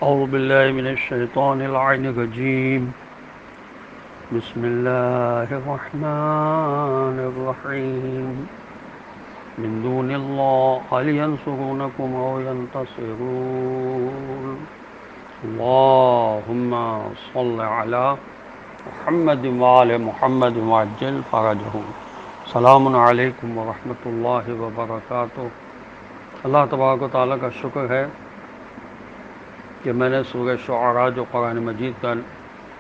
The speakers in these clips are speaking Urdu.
أعوذ بالله من الشيطان اللعين الرجيم. بسم الله الرحمن الرحيم. من دون الله هل ينصرونكم أو ينتصرون. اللهم صل على محمد وآل محمد وعجل فرجهم. سلام علیکم ورحمۃ اللہ وبرکاتہ. اللہ تبارک و تعالیٰ کا شکر ہے کہ میں نے سورہ شعراء جو قرآن مجید کا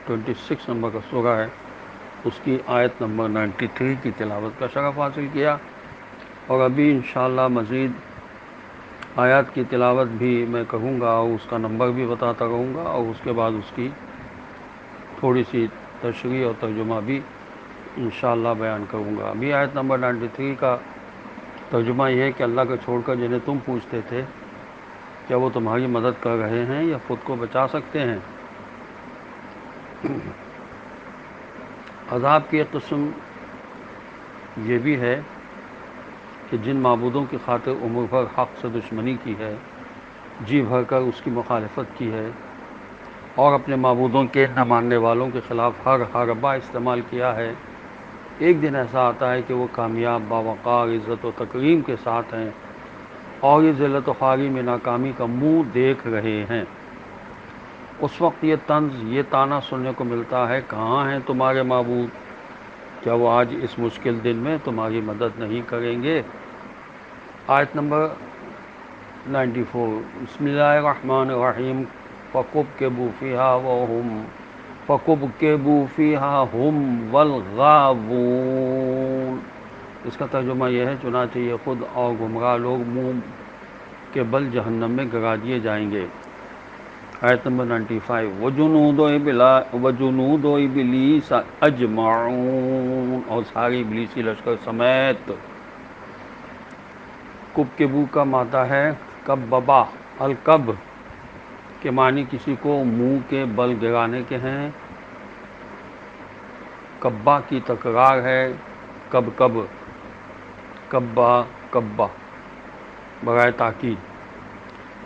26 نمبر کا سورہ ہے اس کی آیت نمبر 93 کی تلاوت کا شرف حاصل کیا، اور ابھی انشاءاللہ مزید آیات کی تلاوت بھی میں کروں گا اور اس کا نمبر بھی بتاتا رہوں گا، اور اس کے بعد اس کی تھوڑی سی تشریح اور ترجمہ بھی انشاءاللہ بیان کروں گا. ابھی آیت نمبر 93 کا ترجمہ یہ ہے کہ اللہ کو چھوڑ کر جنہیں تم پوچھتے تھے کیا وہ تمہاری مدد کر رہے ہیں یا خود کو بچا سکتے ہیں. عذاب کی ایک قسم یہ بھی ہے کہ جن معبودوں کی خاطر عمر بھر حق سے دشمنی کی ہے، جی بھر کر اس کی مخالفت کی ہے، اور اپنے معبودوں کے نہ ماننے والوں کے خلاف ہر حربہ استعمال کیا ہے، ایک دن ایسا آتا ہے کہ وہ کامیاب باوقار عزت و تکریم کے ساتھ ہیں اور یہ ذلت و خواری میں ناکامی کا منہ دیکھ رہے ہیں. اس وقت یہ طنز، یہ طعنہ سننے کو ملتا ہے، کہاں ہیں تمہارے معبود؟ کیا وہ آج اس مشکل دن میں تمہاری مدد نہیں کریں گے؟ آیت نمبر 94. بسم اللہ الرحمن الرحیم. فَكُبْكِبُوا فِيهَا هُمْ وَالْغَاوُونَ. اس کا ترجمہ یہ ہے، چنانچہ یہ خود اور گمراہ لوگ منہ کے بل جہنم میں گرا دیے جائیں گے. آیت نمبر 95. وَجُنُودُ إِبْلِيسَ أَجْمَعُونَ. اور ساری ابلیسی لشکر سمیت. کبکبو کا مادہ ہے کببا. الکب کے معنی کسی کو منہ کے بل گرانے کے ہیں. کبا کی تکرار ہے، کب کب، کبا کبا، برائے تاکید.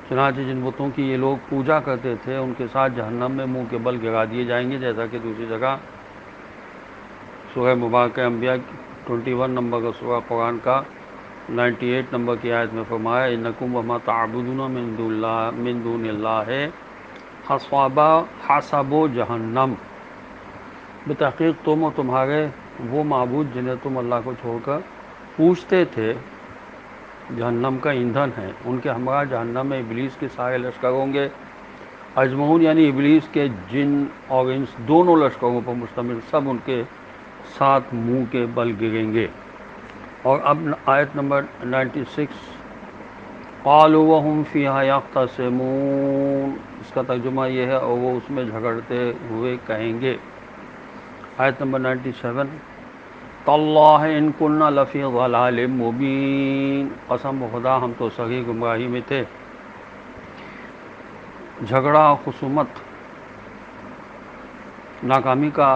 چنانچہ جن بتوں کی یہ لوگ پوجا کرتے تھے ان کے ساتھ جہنم میں منہ کے بل گرا دیے جائیں گے، جیسا کہ دوسری جگہ سورہ مبارکہ انبیاء 21 نمبر کا سورہ قرآن کا 98 نمبر کی آیت میں فرمایا، انکم وما تعبدون من دون اللہ حسب جہنم. بتحقیق تم اور تمہارے وہ معبود جنہیں تم اللہ کو چھوڑ کر پوچھتے تھے جہنم کا ایندھن ہے. ان کے ہمراہ جہنم میں ابلیس کے سارے لشکر ہوں گے. اجمعون یعنی ابلیس کے جن اور انس دونوں لشکروں پر مشتمل، سب ان کے ساتھ منہ کے بل گریں گے. اور اب آیت نمبر 96. قالوا وهم فيها يختصمون. اس کا ترجمہ یہ ہے، اور وہ اس میں جھگڑتے ہوئے کہیں گے. آیت نمبر 97. تاللہ ان كنا لفی ضلال مبین. قسم خدا ہم تو صحیح گمراہی میں تھے. جھگڑا اور خصومت ناکامی کا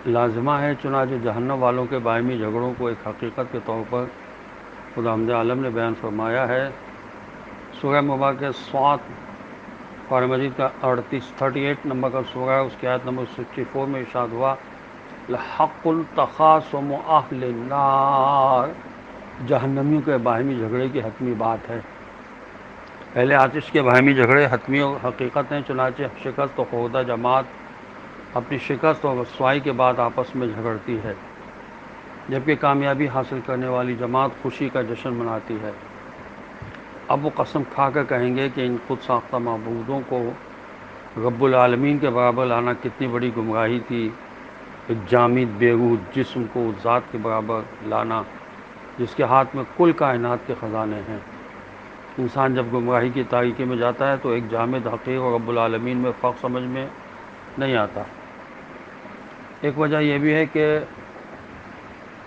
لازمہ ہے، چنانچہ جہنم والوں کے باہمی جھگڑوں کو ایک حقیقت کے طور پر خداوند عالم نے بیان فرمایا ہے. سورہ مبارکہ صاد قرآن مجید کا 38 نمبر کا سورہ ہے، اس کی آیت نمبر 64 میں ارشاد ہوا، لحق تخاصم اہل النار. جہنمیوں کے باہمی جھگڑے کی حتمی بات ہے. اہل آتش کے باہمی جھگڑے حتمی اور حقیقت ہیں، چنانچہ شکست و خوردہ جماعت اپنی شکست اور رسوائی کے بعد آپس میں جھگڑتی ہے، جبکہ کامیابی حاصل کرنے والی جماعت خوشی کا جشن مناتی ہے. اب وہ قسم کھا کر کہیں گے کہ ان خود ساختہ معبودوں کو رب العالمین کے برابر لانا کتنی بڑی گمراہی تھی. ایک جامد بیروح جسم کو اس ذات کے برابر لانا جس کے ہاتھ میں کل کائنات کے خزانے ہیں. انسان جب گمراہی کی تاریکی میں جاتا ہے تو ایک جامد حقیر اور رب العالمین میں فرق سمجھ میں نہیں آتا. ایک وجہ یہ بھی ہے کہ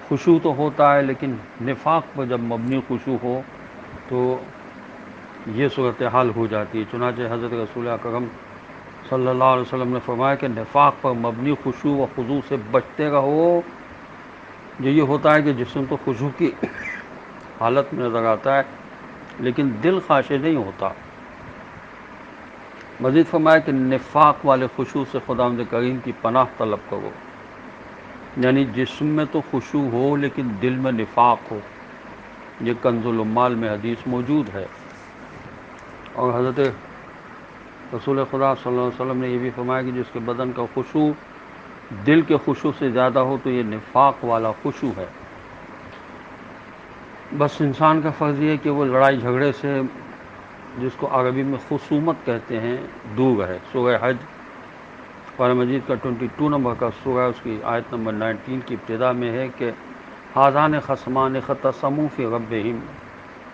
خشوع تو ہوتا ہے، لیکن نفاق پر جب مبنی خشوع ہو تو یہ صورتحال ہو جاتی ہے. چنانچہ حضرت رسول اکرم صلی اللہ علیہ وسلم نے فرمایا کہ نفاق پر مبنی خشوع و خضوع سے بچتے رہو. یہ ہوتا ہے کہ جسم تو خشوع کی حالت میں نظر آتا ہے لیکن دل خاشع نہیں ہوتا. مزید فرمایا کہ نفاق والے خشوع سے خداوند کریم کی پناہ طلب کرو، یعنی جسم میں تو خشوع ہو لیکن دل میں نفاق ہو۔ یہ کنز العمال میں حدیث موجود ہے۔ اور حضرت رسول خدا صلی اللہ علیہ وسلم نے یہ بھی فرمایا کہ جس کے بدن کا خشوع دل کے خشوع سے زیادہ ہو تو یہ نفاق والا خشوع ہے۔ بس انسان کا فرض یہ ہے کہ وہ لڑائی جھگڑے سے، جس کو عربی میں خصومت کہتے ہیں، دور ہے۔ سورہ حج قرآن مجید کا 22 نمبر کا سورہ، اس کی آیت نمبر 19 کی ابتدا میں ہے کہ ھذان خصمان اختصموا فی ربہم،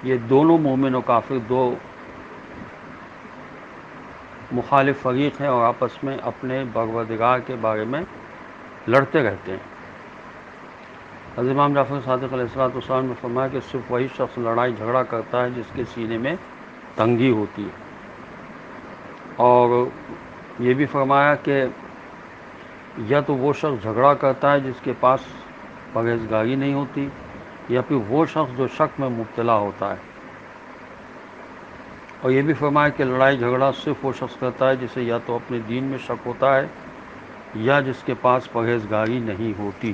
یہ دونوں مومن و کافر دو مخالف فریق ہیں اور آپس میں اپنے پروردگار کے بارے میں لڑتے رہتے ہیں۔ حضرت امام جعفر صادق علیہ السلام نے فرمایا کہ صرف وہی شخص لڑائی جھگڑا کرتا ہے جس کے سینے میں تنگی ہوتی ہے، اور یہ بھی فرمایا کہ یا تو وہ شخص جھگڑا کرتا ہے جس کے پاس پرہیزگاری نہیں ہوتی، یا پھر وہ شخص جو شک میں مبتلا ہوتا ہے۔ اور یہ بھی فرمایا کہ لڑائی جھگڑا صرف وہ شخص کرتا ہے جسے یا تو اپنے دین میں شک ہوتا ہے یا جس کے پاس پرہیزگاری نہیں ہوتی۔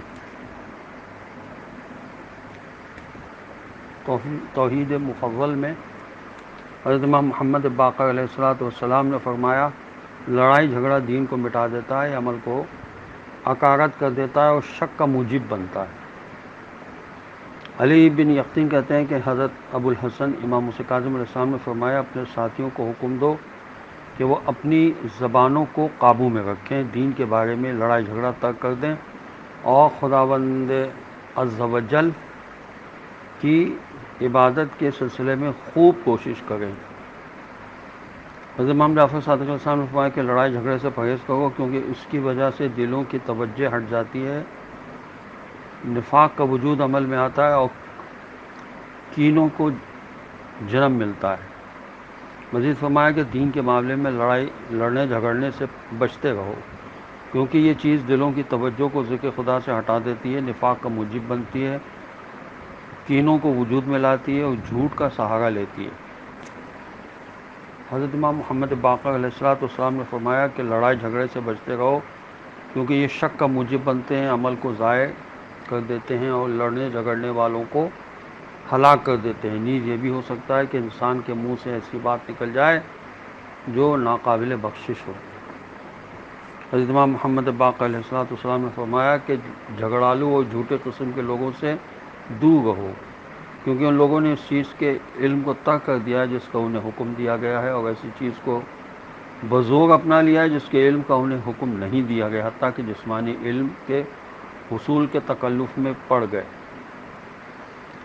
توحید مفضل میں حضرت امام محمد باقر علیہ السلام نے فرمایا لڑائی جھگڑا دین کو مٹا دیتا ہے، عمل کو عکارت کر دیتا ہے اور شک کا موجب بنتا ہے۔ علی بن یقطین کہتے ہیں کہ حضرت ابو الحسن امام موسیٰ کاظم علیہ السلام نے فرمایا اپنے ساتھیوں کو حکم دو کہ وہ اپنی زبانوں کو قابو میں رکھیں، دین کے بارے میں لڑائی جھگڑا ترک کر دیں اور خداوند عز و جل کی عبادت کے سلسلے میں خوب کوشش کریں۔ حضرت امام جعفر صادق علیہ السلام نے فرمایا کہ لڑائی جھگڑے سے پرہیز کرو کیونکہ اس کی وجہ سے دلوں کی توجہ ہٹ جاتی ہے، نفاق کا وجود عمل میں آتا ہے اور کینوں کو جنم ملتا ہے۔ مزید فرمایا کہ دین کے معاملے میں لڑنے جھگڑنے سے بچتے رہو کیونکہ یہ چیز دلوں کی توجہ کو ذکر خدا سے ہٹا دیتی ہے، نفاق کا موجب بنتی ہے، کینوں کو وجود میں لاتی ہے اور جھوٹ کا سہارا لیتی ہے۔ حضرت امام محمد باقر علیہ السلام نے فرمایا کہ لڑائی جھگڑے سے بچتے رہو کیونکہ یہ شک کا موجب بنتے ہیں، عمل کو ضائع کر دیتے ہیں اور لڑنے جھگڑنے والوں کو ہلاک کر دیتے ہیں۔ نیز یہ بھی ہو سکتا ہے کہ انسان کے منہ سے ایسی بات نکل جائے جو ناقابل بخشش ہو۔ حضرت امام محمد باقر علیہ السلام نے فرمایا کہ جھگڑالو اور جھوٹے قسم کے لوگوں سے دور رہو کیونکہ ان لوگوں نے اس چیز کے علم کو ترک کر دیا ہے جس کا انہیں حکم دیا گیا ہے، اور ایسی چیز کو بزور اپنا لیا ہے جس کے علم کا انہیں حکم نہیں دیا گیا، حتیٰ کہ جسمانی علم کے حصول کے تکلف میں پڑ گئے۔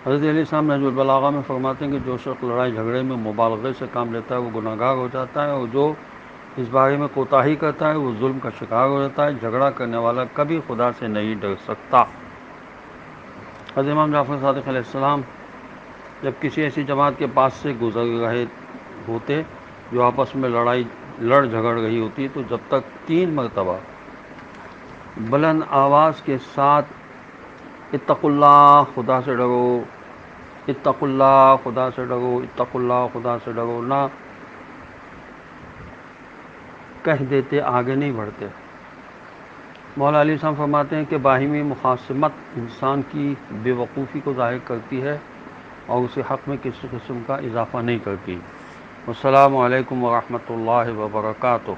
حضرت علیہ السلام نہج البلاغہ میں فرماتے ہیں کہ جو شخص لڑائی جھگڑے میں مبالغے سے کام لیتا ہے وہ گناہ گار ہو جاتا ہے، اور جو اس بارے میں کوتاہی کرتا ہے وہ ظلم کا شکار ہو جاتا ہے۔ جھگڑا کرنے والا کبھی خدا سے نہیں ڈر سکتا۔ حضرت امام جعفر صادق علیہ السلام جب کسی ایسی جماعت کے پاس سے گزر رہے ہوتے جو آپس میں لڑ جھگڑ رہی ہوتی تو جب تک 3 مرتبہ بلند آواز کے ساتھ اتقوا اللہ خدا سے ڈرو، اتقوا اللہ خدا سے ڈرو، اتقوا اللہ خدا سے ڈرو نہ کہہ دیتے آگے نہیں بڑھتے۔ مولا علی صاحب فرماتے ہیں کہ باہمی مخاصمت انسان کی بے وقوفی کو ظاہر کرتی ہے اور اسے حق میں کسی قسم کا اضافہ نہیں کرتی۔ السلام علیکم ورحمۃ اللہ وبرکاتہ۔